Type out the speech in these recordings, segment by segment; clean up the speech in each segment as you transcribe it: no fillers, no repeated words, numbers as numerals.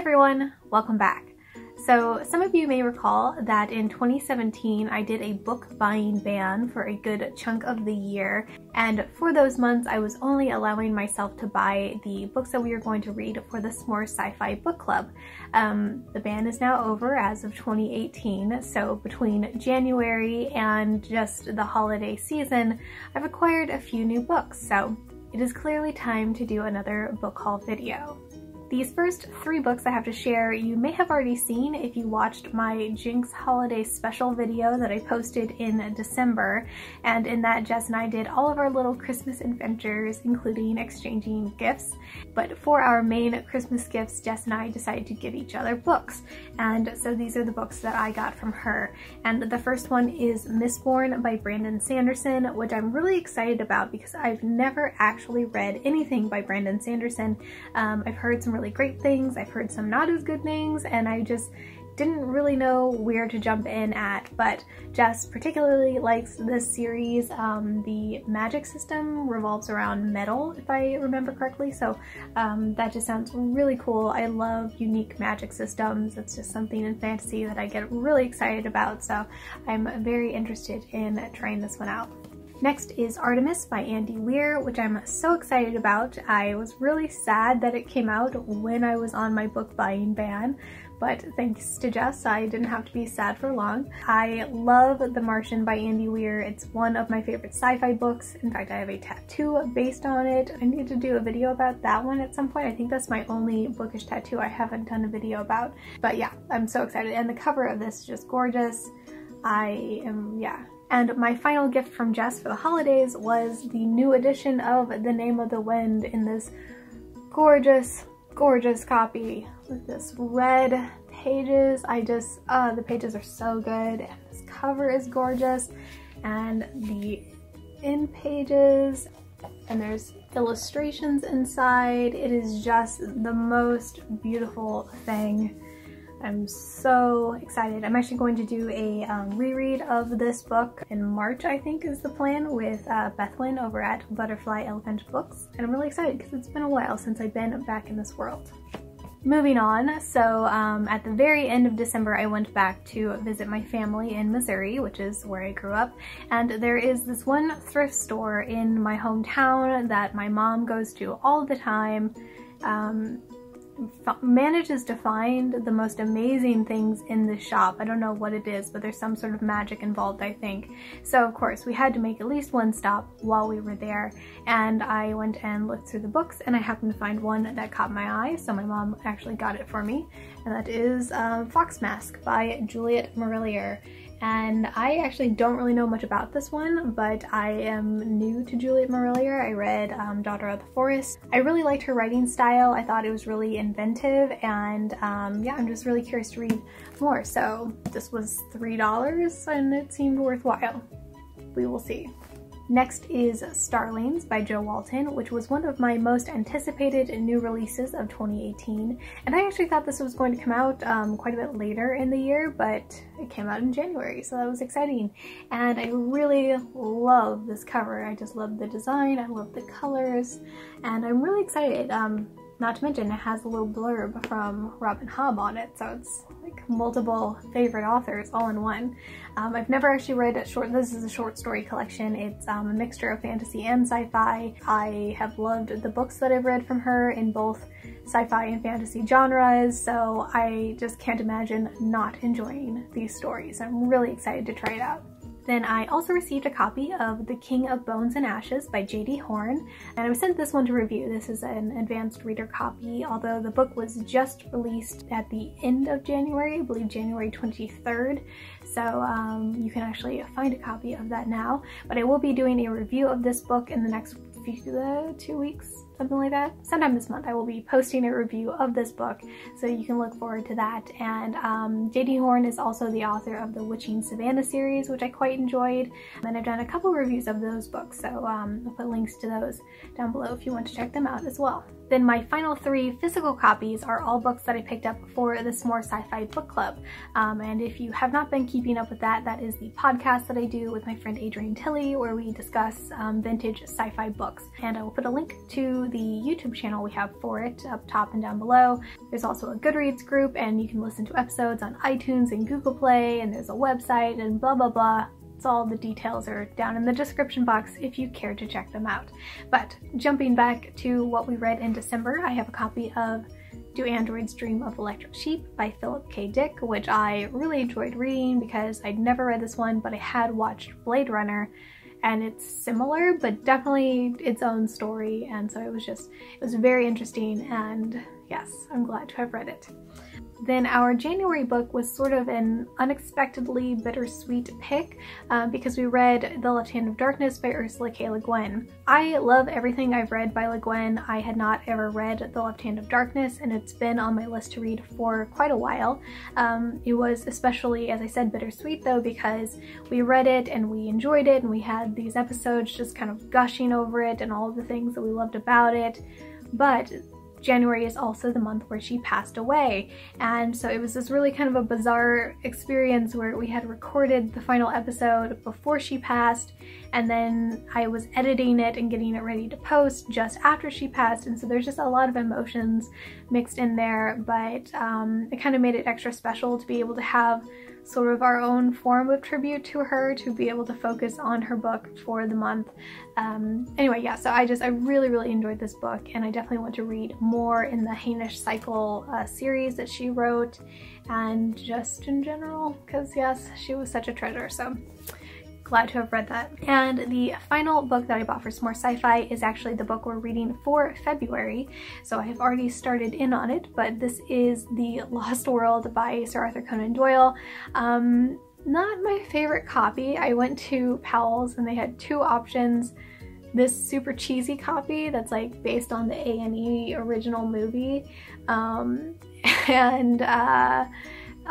everyone, welcome back. So some of you may recall that in 2017 I did a book buying ban for a good chunk of the year, and for those months I was only allowing myself to buy the books that we were going to read for the S'more Sci-Fi book club. The ban is now over as of 2018, so between January and just the holiday season I've acquired a few new books, so it is clearly time to do another book haul video. These first 3 books I have to share you may have already seen if you watched my Jinx holiday special video that I posted in December, and in that Jess and I did all of our little Christmas adventures, including exchanging gifts. But for our main Christmas gifts, Jess and I decided to give each other books, and so these are the books that I got from her. And the first one is Missborne by Brandon Sanderson, which I'm really excited about because I've never actually read anything by Brandon Sanderson. I've heard some really great things, I've heard some not as good things, and I just didn't really know where to jump in at, but Jess particularly likes this series. The magic system revolves around metal, if I remember correctly, so that just sounds really cool. I love unique magic systems. It's just something in fantasy that I get really excited about, so I'm very interested in trying this one out. Next is Artemis by Andy Weir, which I'm so excited about. I was really sad that it came out when I was on my book buying ban, but thanks to Jess, I didn't have to be sad for long. I love The Martian by Andy Weir. It's one of my favorite sci-fi books. In fact, I have a tattoo based on it. I need to do a video about that one at some point. I think that's my only bookish tattoo I haven't done a video about. But yeah, I'm so excited. And the cover of this is just gorgeous. And my final gift from Jess for the holidays was the new edition of The Name of the Wind in this gorgeous, gorgeous copy with this red pages. The pages are so good, and this cover is gorgeous, and the end pages, and there's illustrations inside. It is just the most beautiful thing. I'm so excited. I'm actually going to do a reread of this book in March, I think is the plan, with Bethlyn over at Butterfly Elephant Books. And I'm really excited because it's been a while since I've been back in this world. Moving on, so at the very end of December I went back to visit my family in Missouri, which is where I grew up, and there is this one thrift store in my hometown that my mom goes to all the time. Manages to find the most amazing things in this shop. I don't know what it is, but there's some sort of magic involved, I think. So of course we had to make at least one stop while we were there, and I went and looked through the books, and I happened to find one that caught my eye, so my mom actually got it for me, and that is Fox Mask by Juliet Marillier. And I actually don't really know much about this one, but I am new to Juliet Marillier. I read Daughter of the Forest. I really liked her writing style. I thought it was really inventive, and yeah, I'm just really curious to read more. So this was $3 and it seemed worthwhile. We will see. Next is Starlings by Jo Walton, which was one of my most anticipated new releases of 2018. And I actually thought this was going to come out quite a bit later in the year, but it came out in January, so that was exciting. And I really love this cover. I just love the design, I love the colors, and I'm really excited. Not to mention it has a little blurb from Robin Hobb on it, so it's like multiple favorite authors all in one. I've never actually read this is a short story collection. It's a mixture of fantasy and sci-fi. I have loved the books that I've read from her in both sci-fi and fantasy genres, so I just can't imagine not enjoying these stories. I'm really excited to try it out. Then I also received a copy of The King of Bones and Ashes by J.D. Horn, and I was sent this one to review. This is an advanced reader copy, although the book was just released at the end of January, I believe January 23rd, so you can actually find a copy of that now. But I will be doing a review of this book in the next 2 weeks, something like that. Sometime this month I will be posting a review of this book, so you can look forward to that. And J.D. Horn is also the author of the Witching Savannah series, which I quite enjoyed, and I've done a couple reviews of those books, so I'll put links to those down below if you want to check them out as well. Then my final 3 physical copies are all books that I picked up for the S'more Sci-Fi book club. And if you have not been keeping up with that, that is the podcast that I do with my friend Adrienne Tilley, where we discuss vintage sci-fi books. And I will put a link to the YouTube channel we have for it up top and down below. There's also a Goodreads group, and you can listen to episodes on iTunes and Google Play, and there's a website and blah blah blah. So all the details are down in the description box if you care to check them out. But jumping back to what we read in December, I have a copy of Do Androids Dream of Electric Sheep by Philip K. Dick, which I really enjoyed reading because I'd never read this one, but I had watched Blade Runner, and it's similar, but definitely its own story, and so it was very interesting, and yes, I'm glad to have read it. Then our January book was sort of an unexpectedly bittersweet pick because we read The Left Hand of Darkness by Ursula K. Le Guin. I love everything I've read by Le Guin. I had not ever read The Left Hand of Darkness, and it's been on my list to read for quite a while. It was especially, as I said, bittersweet though, because we read it and we enjoyed it, and we had these episodes just kind of gushing over it and all of the things that we loved about it. But January is also the month where she passed away, and so it was this really kind of a bizarre experience where we had recorded the final episode before she passed, and then I was editing it and getting it ready to post just after she passed, and so there's just a lot of emotions mixed in there, but it kind of made it extra special to be able to have sort of our own form of tribute to her, to be able to focus on her book for the month. Anyway, yeah, so I really enjoyed this book, and I definitely want to read more in the Hainish Cycle series that she wrote, and just in general, because yes, she was such a treasure, so glad to have read that. And the final book that I bought for S'more Sci-Fi is actually the book we're reading for February, so I have already started in on it, but this is The Lost World by Sir Arthur Conan Doyle. Not my favorite copy. I went to Powell's and they had 2 options. This super cheesy copy that's like based on the A&E original movie,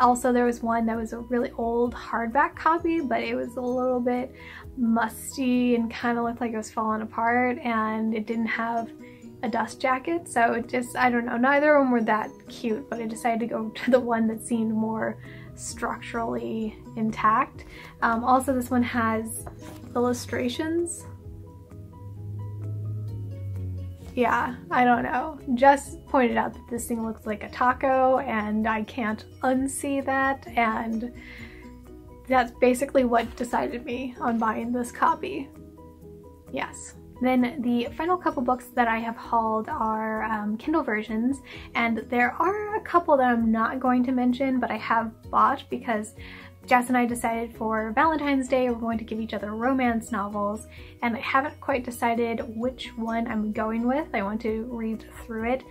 also there was one that was a really old hardback copy, but it was a little bit musty and kind of looked like it was falling apart, and it didn't have a dust jacket, so it just, I don't know, neither of them were that cute, but I decided to go to the one that seemed more structurally intact. Also this one has illustrations. Yeah, I don't know. Just pointed out that this thing looks like a taco, and I can't unsee that, and that's basically what decided me on buying this copy. Yes. Then the final couple books that I have hauled are Kindle versions, and there are a couple that I'm not going to mention, but I have bought because Jess and I decided for Valentine's Day we're going to give each other romance novels, and I haven't quite decided which one I'm going with. I want to read through it.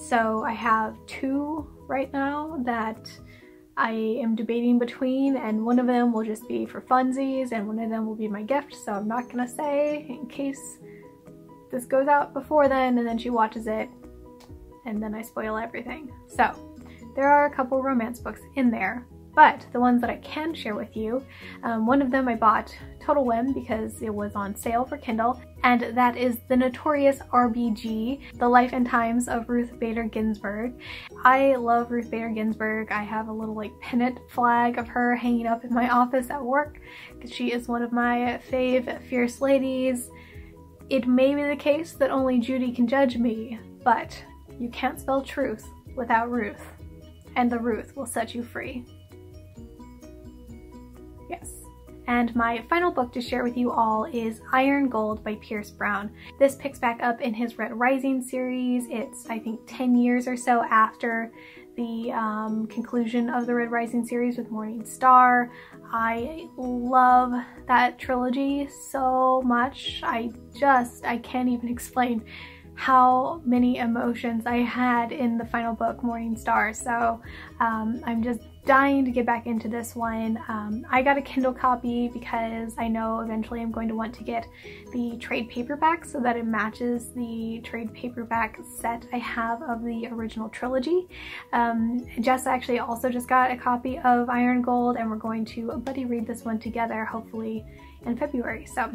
So I have 2 right now that I am debating between, and one of them will just be for funsies and one of them will be my gift, so I'm not gonna say in case this goes out before then and then she watches it and then I spoil everything. So there are a couple romance books in there. But the ones that I can share with you, one of them I bought total whim because it was on sale for Kindle, and that is the notorious RBG, The Life and Times of Ruth Bader Ginsburg. I love Ruth Bader Ginsburg. I have a little like pennant flag of her hanging up in my office at work because she is one of my fave fierce ladies. It may be the case that only Judy can judge me, but you can't spell truth without Ruth, and the Ruth will set you free. Yes. And my final book to share with you all is Iron Gold by Pierce Brown. This picks back up in his Red Rising series. It's, I think, 10 years or so after the conclusion of the Red Rising series with Morning Star. I love that trilogy so much. I can't even explain how many emotions I had in the final book, Morning Star. So I'm just dying to get back into this one. I got a Kindle copy because I know eventually I'm going to want to get the trade paperback so that it matches the trade paperback set I have of the original trilogy. Jess actually also just got a copy of Iron Gold, and we're going to buddy read this one together hopefully in February. So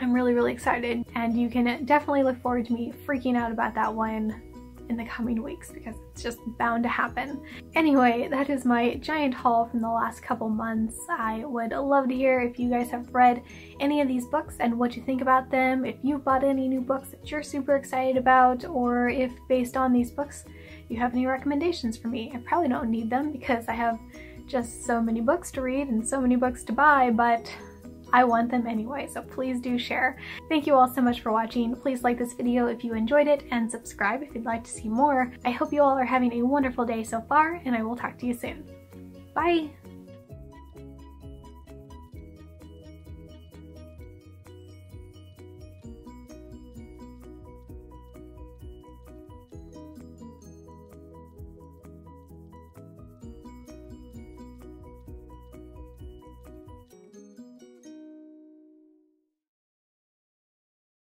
I'm really, really excited, and you can definitely look forward to me freaking out about that one in the coming weeks because it's just bound to happen. Anyway, that is my giant haul from the last couple months. I would love to hear if you guys have read any of these books and what you think about them, if you've bought any new books that you're super excited about, or if based on these books you have any recommendations for me. I probably don't need them because I have just so many books to read and so many books to buy, but I want them anyway, so please do share. Thank you all so much for watching. Please like this video if you enjoyed it and subscribe if you'd like to see more. I hope you all are having a wonderful day so far, and I will talk to you soon. Bye!